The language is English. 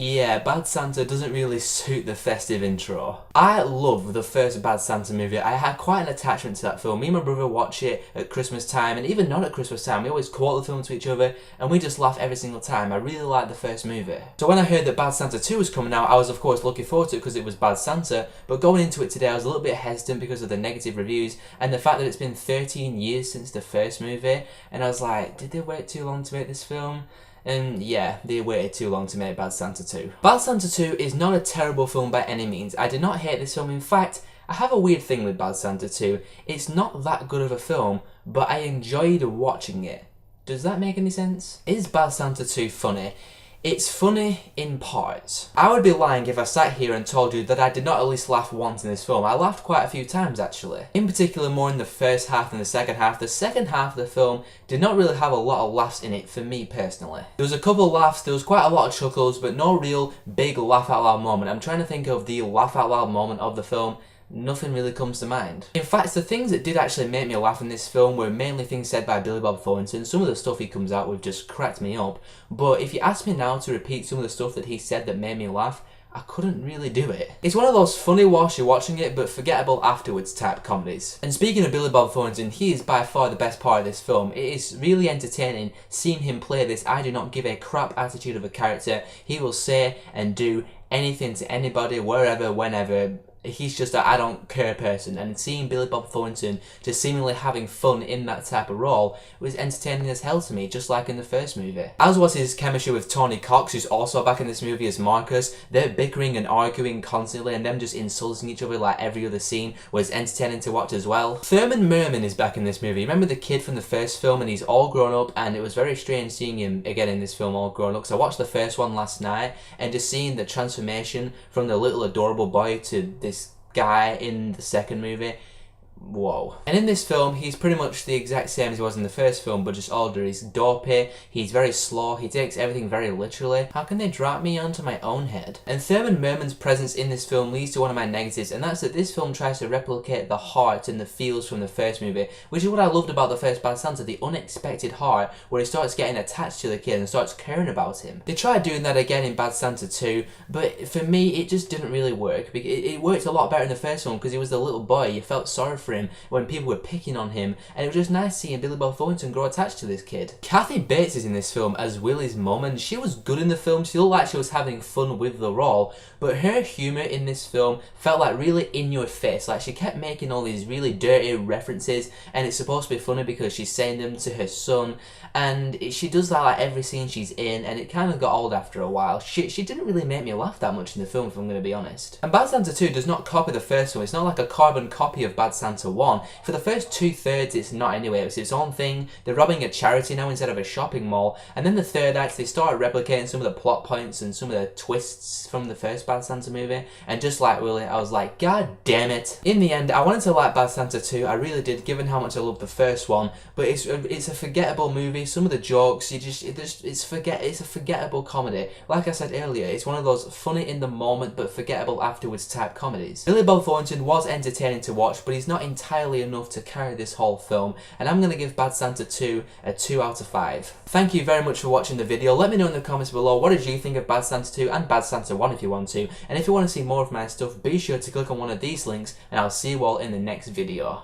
Yeah, Bad Santa doesn't really suit the festive intro. I love the first Bad Santa movie. I had quite an attachment to that film. Me and my brother watch it at Christmas time, and even not at Christmas time. We always quote the film to each other, and we just laugh every single time. I really like the first movie. So when I heard that Bad Santa 2 was coming out, I was of course looking forward to it because it was Bad Santa, but going into it today I was a little bit hesitant because of the negative reviews and the fact that it's been 13 years since the first movie, and I was like, did they wait too long to make this film? And yeah, they waited too long to make Bad Santa 2. Bad Santa 2 is not a terrible film by any means. I did not hate this film. In fact, I have a weird thing with Bad Santa 2. It's not that good of a film, but I enjoyed watching it. Does that make any sense? Is Bad Santa 2 funny? It's funny in parts. I would be lying if I sat here and told you that I did not at least laugh once in this film. I laughed quite a few times actually. In particular more in the first half than the second half. The second half of the film did not really have a lot of laughs in it for me personally. There was a couple laughs, there was quite a lot of chuckles, but no real big laugh out loud moment. I'm trying to think of the laugh out loud moment of the film. Nothing really comes to mind. In fact, the things that did actually make me laugh in this film were mainly things said by Billy Bob Thornton. Some of the stuff he comes out with just cracked me up. But if you ask me now to repeat some of the stuff that he said that made me laugh, I couldn't really do it. It's one of those funny whilst you're watching it, but forgettable afterwards type comedies. And speaking of Billy Bob Thornton, he is by far the best part of this film. It is really entertaining seeing him play this I do not give a crap attitude of a character. He will say and do anything to anybody, wherever, whenever. He's just a I don't care person, and seeing Billy Bob Thornton just seemingly having fun in that type of role was entertaining as hell to me, just like in the first movie. As was his chemistry with Tony Cox, who's also back in this movie as Marcus. They're bickering and arguing constantly, and them just insulting each other like every other scene was entertaining to watch as well. Thurman Merman is back in this movie. Remember the kid from the first film, and he's all grown up, and it was very strange seeing him again in this film all grown up, because I watched the first one last night, and just seeing the transformation from the little adorable boy to this guy in the second movie, whoa. And in this film, he's pretty much the exact same as he was in the first film, but just older. He's dopey, he's very slow, he takes everything very literally. How can they drop me onto my own head? And Thurman Merman's presence in this film leads to one of my negatives, and that's that this film tries to replicate the heart and the feels from the first movie, which is what I loved about the first Bad Santa, the unexpected heart, where he starts getting attached to the kid and starts caring about him. They tried doing that again in Bad Santa 2, but for me, it just didn't really work. It worked a lot better in the first one because he was the little boy. You felt sorry for him when people were picking on him, and it was just nice seeing Billy Bob Thornton grow attached to this kid. Kathy Bates is in this film as Willie's mum, and she was good in the film. She looked like she was having fun with the role, but her humour in this film felt like really in your face. Like she kept making all these really dirty references, and it's supposed to be funny because she's saying them to her son, and she does that like every scene she's in, and it kind of got old after a while. She didn't really make me laugh that much in the film, if I'm going to be honest. And Bad Santa 2 does not copy the first one. It's not like a carbon copy of Bad Santa 1. For the first 2/3 it's not anyway, it's its own thing. They're robbing a charity now instead of a shopping mall, and then the third act they start replicating some of the plot points and some of the twists from the first Bad Santa movie, and just like Willie, I was like, god damn it. In the end, I wanted to like Bad Santa 2, I really did, given how much I loved the first one, but it's a forgettable movie. Some of the jokes, it's a forgettable comedy. Like I said earlier, it's one of those funny in the moment but forgettable afterwards type comedies. Billy Bob Thornton was entertaining to watch, but he's not entirely enough to carry this whole film, and I'm going to give Bad Santa 2 a 2 out of 5. Thank you very much for watching the video. Let me know in the comments below what did you think of Bad Santa 2 and Bad Santa 1 if you want to, and if you want to see more of my stuff, be sure to click on one of these links, and I'll see you all in the next video.